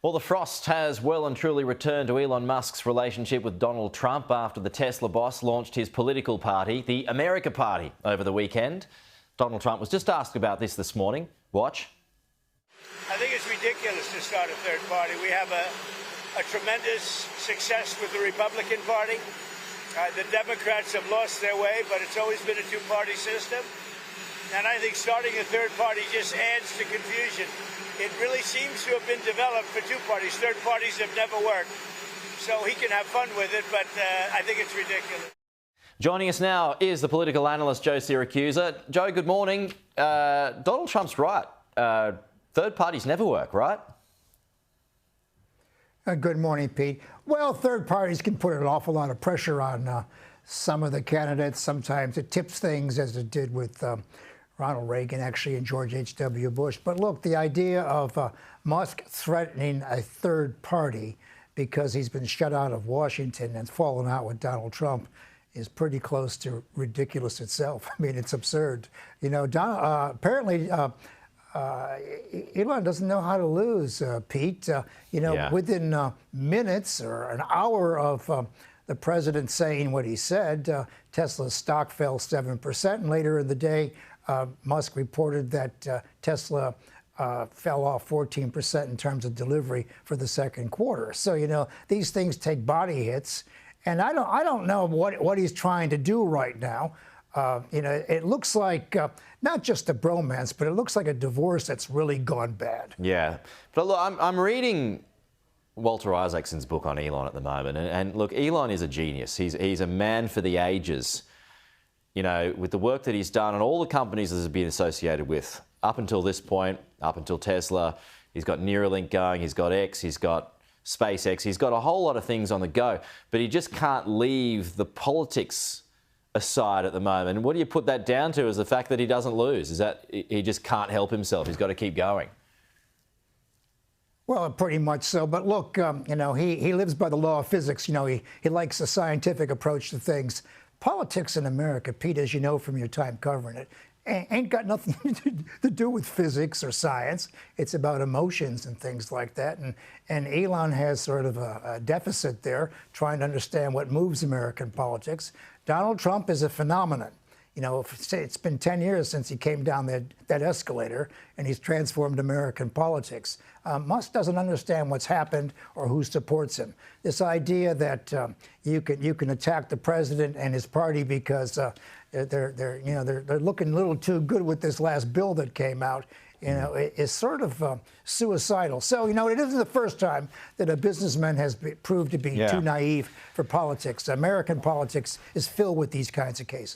Well, the frost has well and truly returned to Elon Musk's relationship with Donald Trump after the Tesla boss launched his political party, the America Party, over the weekend. Donald Trump was just asked about this morning. Watch. I think it's ridiculous to start a third party. We have a tremendous success with the Republican Party. The Democrats have lost their way, but it's always been a two-party system. And I think starting a third party just adds to confusion. It really seems to have been developed for two parties. Third parties have never worked. So he can have fun with it, but I think it's ridiculous. Joining us now is the political analyst Joe Siracusa. Joe, good morning. Donald Trump's right. Third parties never work, right? Good morning, Pete. Well, third parties can put an awful lot of pressure on some of the candidates. Sometimes it tips things, as it did with Ronald Reagan, actually, and George H.W. Bush. But look, the idea of Musk threatening a third party because he's been shut out of Washington and fallen out with Donald Trump is pretty close to ridiculous itself. I mean, it's absurd. You know, apparently Elon doesn't know how to lose, Pete. Within minutes or an hour of the president saying what he said, Tesla's stock fell 7%. And later in the day, Musk reported that Tesla fell off 14% in terms of delivery for the second quarter. So, you know, these things take body hits. And I don't know what he's trying to do right now. It looks like not just a bromance, but it looks like a divorce that's really gone bad. Yeah. But look, I'm reading Walter Isaacson's book on Elon at the moment. And look, Elon is a genius. He's a man for the ages. You know, with the work that he's done and all the companies that he's been associated with up until this point, up until Tesla, he's got Neuralink going, he's got X, he's got SpaceX, he's got a whole lot of things on the go, but he just can't leave the politics aside at the moment. And what do you put that down to? Is the fact that he doesn't lose? Is that he just can't help himself? He's got to keep going. Well, pretty much so. But look, he lives by the law of physics. You know, he likes a scientific approach to things. Politics in America, Pete, as you know from your time covering it, ain't got nothing to do with physics or science. It's about emotions and things like that. And Elon has sort of a deficit there, trying to understand what moves American politics. Donald Trump is a phenomenon. You know, it's been 10 years since he came down that escalator, and he's transformed American politics. Musk doesn't understand what's happened or who supports him. This idea that you can attack the president and his party because they're looking a little too good with this last bill that came out, you know, is sort of suicidal. So, you know, it isn't the first time that a businessman has proved to be too naive for politics. American politics is filled with these kinds of cases.